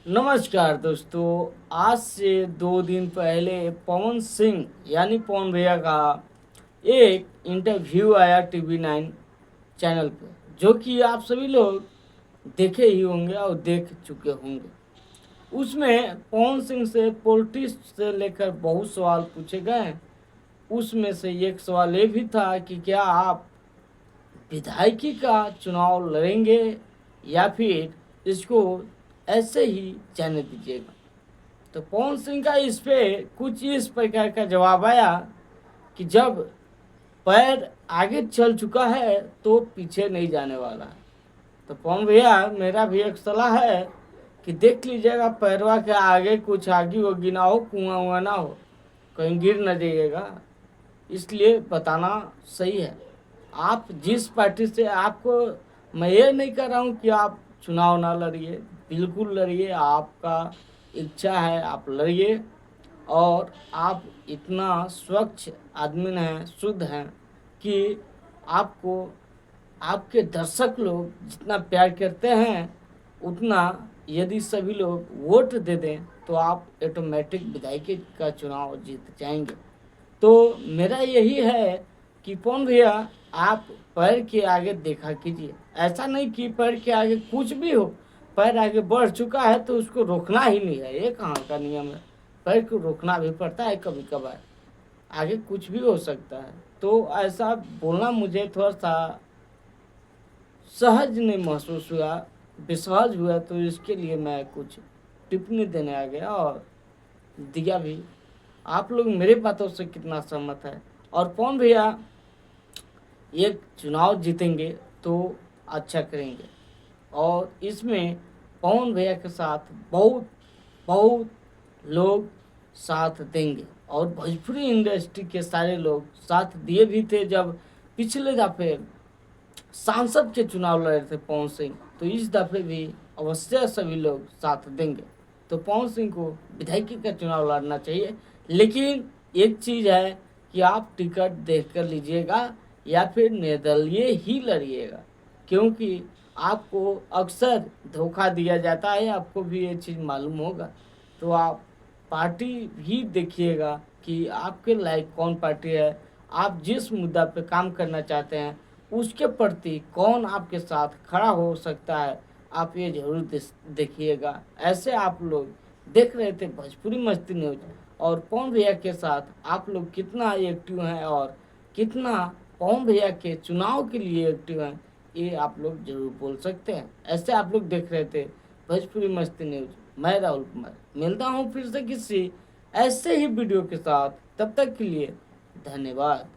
नमस्कार दोस्तों। आज से 2 दिन पहले पवन सिंह यानी पवन भैया का एक इंटरव्यू आया टीवी 9 चैनल पे, जो कि आप सभी लोग देखे ही होंगे और देख चुके होंगे। उसमें पवन सिंह से पॉलिटिक्स से लेकर बहुत सवाल पूछे गए। उसमें से एक सवाल ये भी था कि क्या आप विधायकी का चुनाव लड़ेंगे या फिर इसको ऐसे ही जाने दीजिएगा। तो पवन सिंह का इस पे कुछ इस प्रकार का जवाब आया कि जब पैर आगे चल चुका है तो पीछे नहीं जाने वाला है। तो पवन भैया, मेरा भी एक सलाह है कि देख लीजिएगा पैरवा के आगे कुछ आगी होगी ना हो, कुआं हुआ ना हो, कहीं गिर न जाइएगा। इसलिए बताना सही है। आप जिस पार्टी से, आपको मैं ये नहीं कर रहा हूँ कि आप चुनाव ना लड़िए, बिल्कुल लड़िए, आपका इच्छा है आप लड़िए। और आप इतना स्वच्छ आदमी हैं, शुद्ध हैं कि आपको आपके दर्शक लोग जितना प्यार करते हैं उतना यदि सभी लोग वोट दे दें तो आप ऑटोमेटिक विधायकी का चुनाव जीत जाएंगे। तो मेरा यही है कि पवन भैया, आप पैर के आगे देखा कीजिए। ऐसा नहीं कि पैर के आगे कुछ भी हो, पैर आगे बढ़ चुका है तो उसको रोकना ही नहीं है। ये कहाँ का नियम है? पैर को रोकना भी पड़ता है कभी कभार, आगे कुछ भी हो सकता है। तो ऐसा बोलना मुझे थोड़ा सा सहज नहीं महसूस हुआ, विसहज हुआ। तो इसके लिए मैं कुछ टिप्पणी देने आ गया और दिया भी। आप लोग मेरे बातों से कितना सहमत है? और पवन भैया ये चुनाव जीतेंगे तो अच्छा करेंगे, और इसमें पवन भैया के साथ बहुत बहुत लोग साथ देंगे। और भोजपुरी इंडस्ट्री के सारे लोग साथ दिए भी थे जब पिछले दफे सांसद के चुनाव लड़े थे पवन सिंह। तो इस दफे भी अवश्य सभी लोग साथ देंगे। तो पवन सिंह को विधायकी का चुनाव लड़ना चाहिए। लेकिन एक चीज़ है कि आप टिकट देख कर लीजिएगा या फिर निर्दलीय ही लड़िएगा, क्योंकि आपको अक्सर धोखा दिया जाता है, आपको भी ये चीज़ मालूम होगा। तो आप पार्टी ही देखिएगा कि आपके लायक कौन पार्टी है, आप जिस मुद्दा पे काम करना चाहते हैं उसके प्रति कौन आपके साथ खड़ा हो सकता है, आप ये जरूर देखिएगा। ऐसे आप लोग देख रहे थे भोजपुरी मस्ती न्यूज, और पवन भैया के साथ आप लोग कितना एक्टिव हैं और कितना पवन भैया के चुनाव के लिए एक्टिव हैं, ये आप लोग जरूर बोल सकते हैं। ऐसे आप लोग देख रहे थे भोजपुरी मस्ती न्यूज। मैं राहुल कुमार मिलता हूँ फिर से किसी ऐसे ही वीडियो के साथ। तब तक के लिए धन्यवाद।